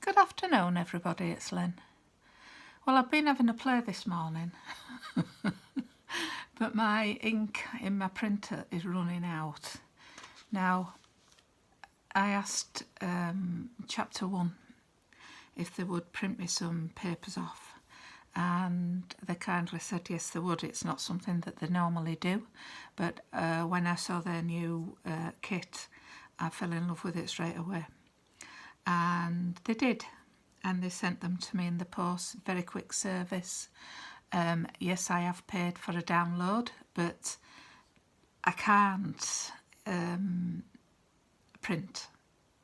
Good afternoon, everybody, it's Lynn. Well, I've been having a play this morning, but my ink in my printer is running out. Now, I asked Chapter 1 if they would print me some papers off, and they kindly said yes they would. It's not something that they normally do, but when I saw their new kit, I fell in love with it straight away. And they did, and they sent them to me in the post. Very quick service. Yes, I have paid for a download, but I can't print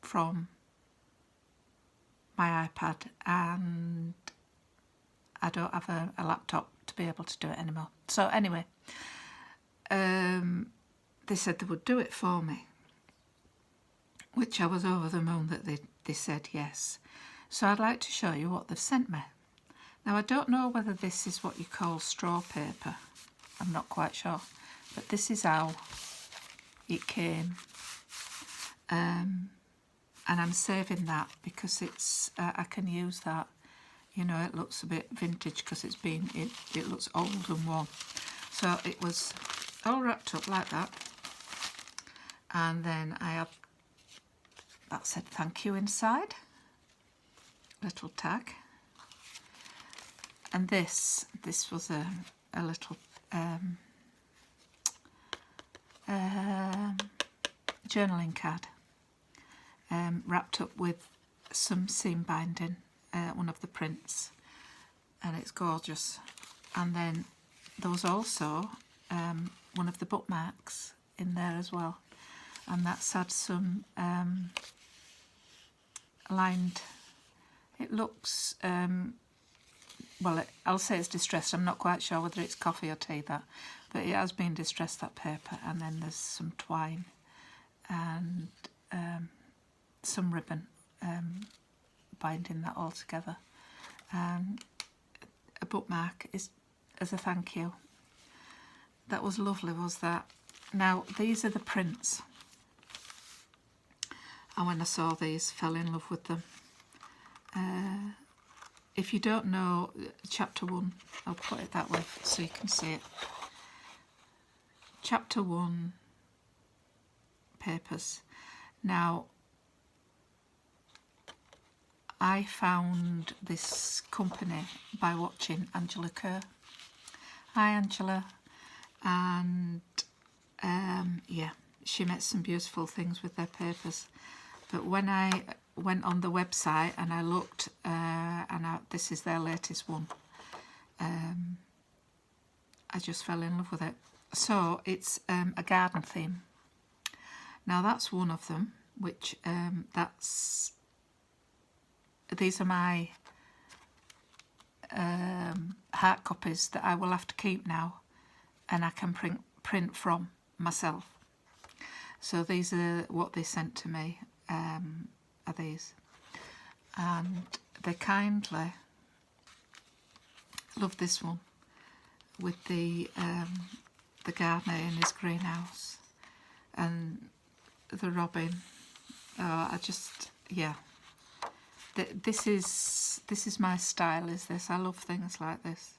from my iPad, and I don't have a laptop to be able to do it anymore. So anyway, they said they would do it for me, which I was over the moon that they said yes. So I'd like to show you what they've sent me. Now, I don't know whether this is what you call straw paper. I'm not quite sure. But this is how it came. And I'm saving that because it's I can use that. You know, it looks a bit vintage because it looks old and worn. So it was all wrapped up like that. And then I have that said thank you inside. Little tag. And this was a little journaling card wrapped up with some seam binding, one of the prints, and it's gorgeous. And then there was also one of the bookmarks in there as well, and that's had some lined. It looks well, I'll say it's distressed. I'm not quite sure whether it's coffee or tea, that, but it has been distressed, that paper. And then there's some twine and some ribbon binding that all together. A bookmark is as a thank you. That was lovely, was that? Now, these are the prints. And when I saw these, fell in love with them. If you don't know Chapter 1, I'll put it that way so you can see it. Chapter 1 papers. Now, I found this company by watching Angela Kerr. Hi, Angela. And yeah, she makes some beautiful things with their papers. But when I went on the website and I looked, this is their latest one, I just fell in love with it. So it's a garden theme. Now that's one of them, which these are my hard copies that I will have to keep now, and I can print from myself. So these are what they sent to me. Are these, and they kindly love this one with the gardener in his greenhouse and the robin. I just, yeah, this is my style. Is this? I love things like this.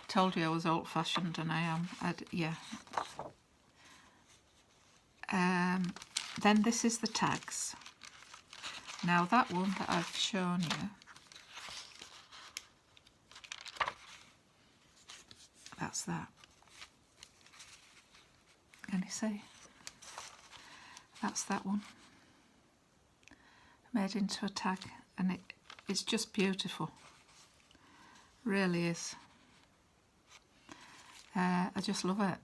Told you I was old-fashioned, and I am. Yeah. Then this is the tags. Now that one that I've shown you, that's that. Can you see? That's that one. Made into a tag, and it's just beautiful. Really is. I just love it.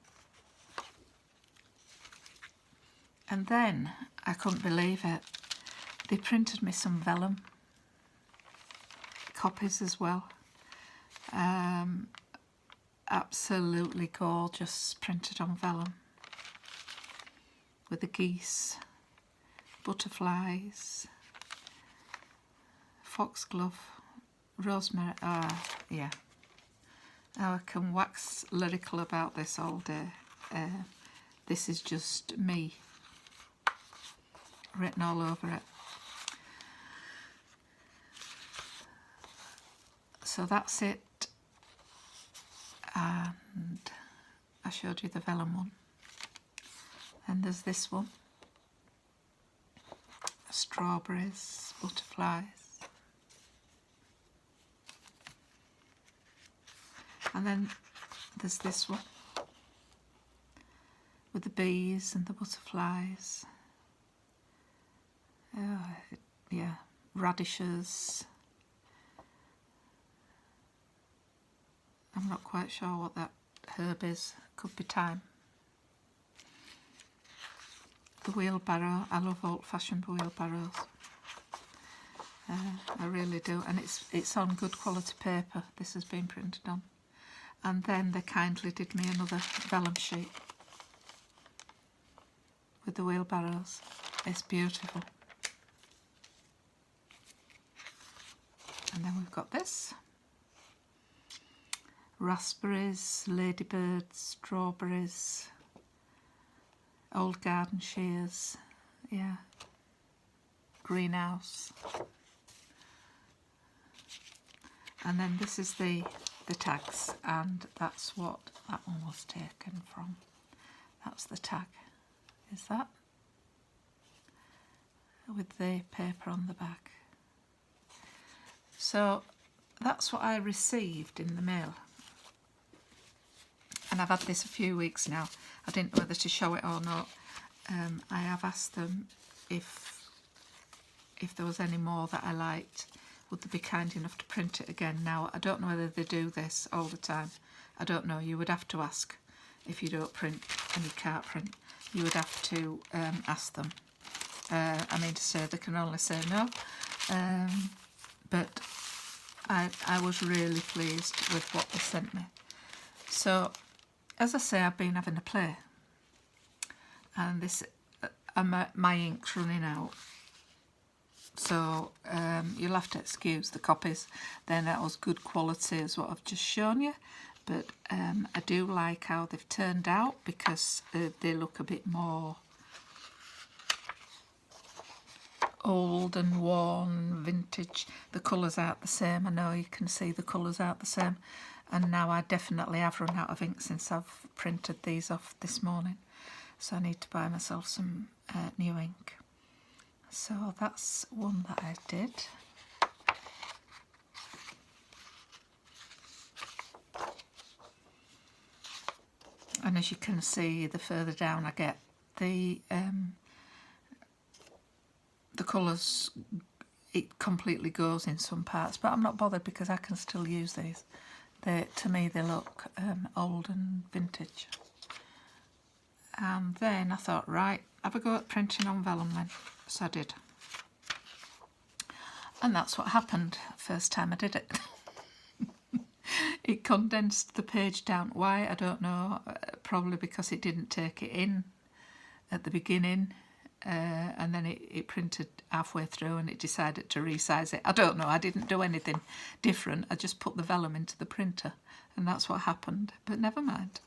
And then, I couldn't believe it, they printed me some vellum copies as well. Absolutely gorgeous, printed on vellum. With the geese, butterflies, foxglove, rosemary. Yeah. Now I can wax lyrical about this all day. This is just me written all over it. So that's it, and I showed you the vellum one, and there's this one, strawberries, butterflies, and then there's this one with the bees and the butterflies. Yeah, radishes. I'm not quite sure what that herb is. Could be thyme. The wheelbarrow. I love old-fashioned wheelbarrows. I really do, and it's on good quality paper. This has been printed on, and then they kindly did me another vellum sheet with the wheelbarrows. It's beautiful. And then we've got this. Raspberries, ladybirds, strawberries, old garden shears, yeah, greenhouse. And then this is the tags, and that's what that one was taken from. That's the tag, is that? With the paper on the back. So that's what I received in the mail. And I've had this a few weeks now. I didn't know whether to show it or not. I have asked them if there was any more that I liked, would they be kind enough to print it again. Now, I don't know whether they do this all the time. I don't know. You would have to ask if you don't print and you can't print. You would have to ask them. I mean to say, they can only say no. But I was really pleased with what they sent me. So, as I say, I've been having a play, and this my ink's running out. So you'll have to excuse the copies. They're not as good quality as what I've just shown you, but I do like how they've turned out, because they look a bit more old and worn, vintage. The colours aren't the same. I know you can see the colours aren't the same. And now I definitely have run out of ink since I've printed these off this morning. So I need to buy myself some new ink. So that's one that I did. And as you can see, the further down I get, the colours, it completely goes in some parts, but I'm not bothered because I can still use these. To me they look old and vintage. And then I thought, right, have a go at printing on vellum then. So I did. And that's what happened first time I did it. It condensed the page down. Why? I don't know. Probably because it didn't take it in at the beginning. And then it printed halfway through and it decided to resize it. I don't know, I didn't do anything different. I just put the vellum into the printer and that's what happened, but never mind.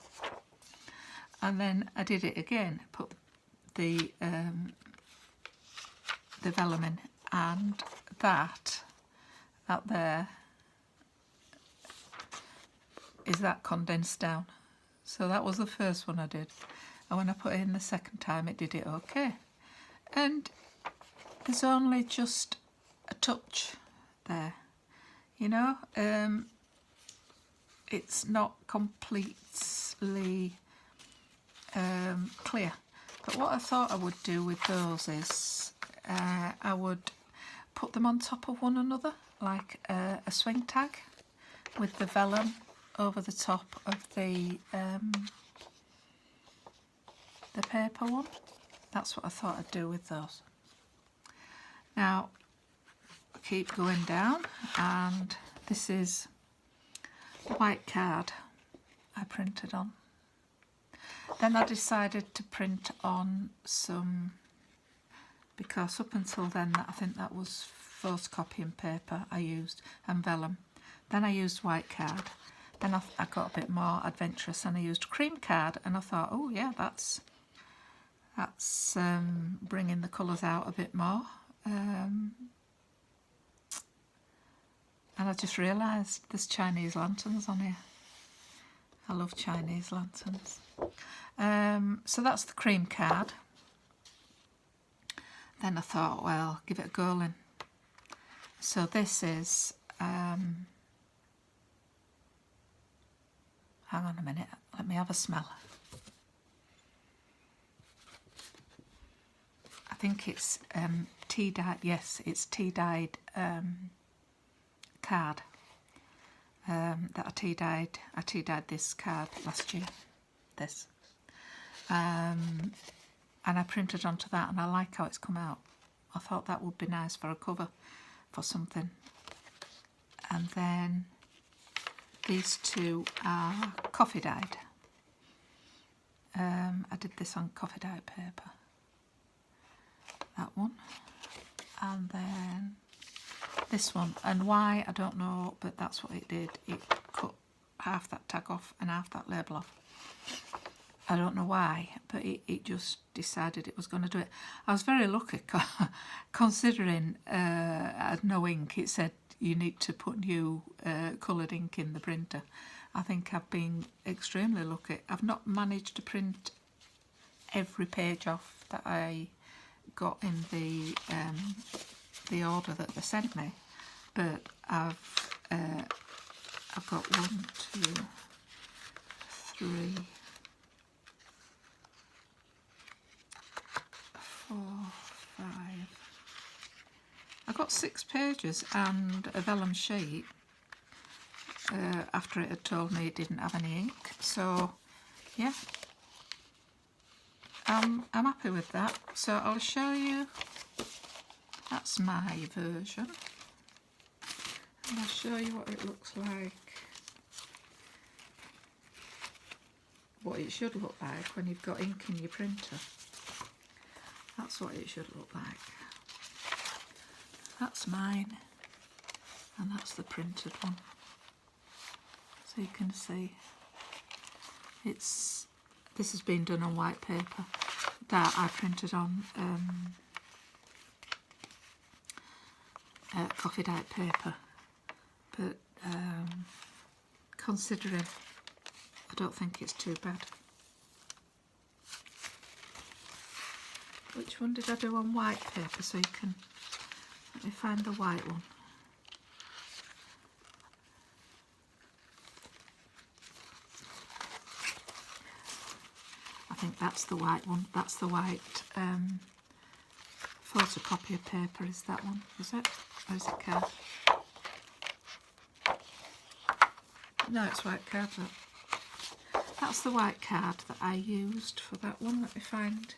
And then I did it again, put the vellum in, and that there is that condensed down. So that was the first one I did, and when I put it in the second time it did it okay. And there's only just a touch there, you know. It's not completely clear. But what I thought I would do with those is I would put them on top of one another, like a swing tag, with the vellum over the top of the paper one. That's what I thought I'd do with those. Now, keep going down, and this is the white card I printed on. Then I decided to print on some, because up until then I think that was photocopying paper I used, and vellum. Then I used white card. Then I got a bit more adventurous and I used cream card, and I thought, oh yeah, that's bringing the colours out a bit more. And I I just realised there's Chinese lanterns on here. I love Chinese lanterns. So that's the cream card. Then I thought, well, give it a go then. So this is, hang on a minute, let me have a smell. I think it's tea dyed, yes, it's tea dyed card that I tea dyed this card last year, this. And I printed onto that, and I like how it's come out. I thought that would be nice for a cover for something. And then these two are coffee dyed. I did this on coffee dyed paper. That one. And then this one. And why, I don't know, but that's what it did. It cut half that tag off and half that label off. I don't know why, but it just decided it was going to do it. I was very lucky considering I had no ink. It said you need to put new coloured ink in the printer. I think I've been extremely lucky. I've not managed to print every page off that I got in the order that they sent me, but I've got 1, 2, 3, 4, 5. I got 6 pages and a vellum sheet after it had told me it didn't have any ink. So yeah, I'm happy with that. So I'll show you. That's my version, and I'll show you what it looks like. What it should look like when you've got ink in your printer. That's what it should look like. That's mine, and that's the printed one. So you can see this has been done on white paper that I printed on coffee dyed paper, but considering, I don't think it's too bad. Which one did I do on white paper? So you can, let me find the white one. I think that's the white one. That's the white photocopier paper. Is that one? Is it? Or is it card? No, it's white card. Look. That's the white card that I used for that one. Let me find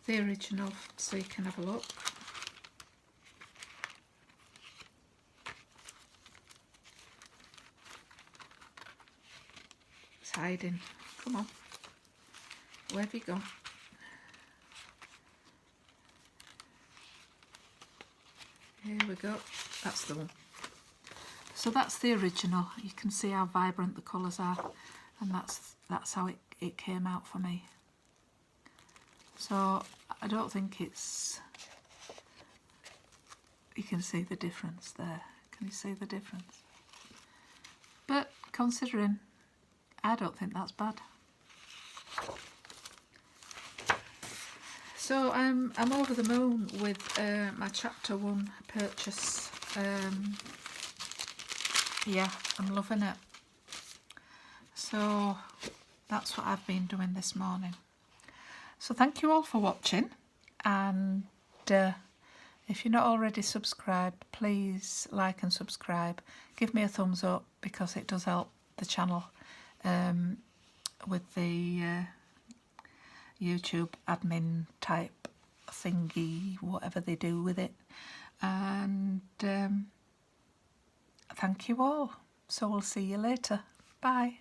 the original so you can have a look. It's hiding. Come on. Where have you gone? Here we go. That's the one. So that's the original. You can see how vibrant the colours are, and that's how it came out for me. So I don't think it's, you can see the difference there. Can you see the difference? But considering, I don't think that's bad. So I'm over the moon with my chapter 1 purchase. Yeah, I'm loving it. So that's what I've been doing this morning. So thank you all for watching, and if you're not already subscribed, please like and subscribe. Give me a thumbs up because it does help the channel with the YouTube admin type thingy, whatever they do with it. And thank you all. So we'll see you later. Bye.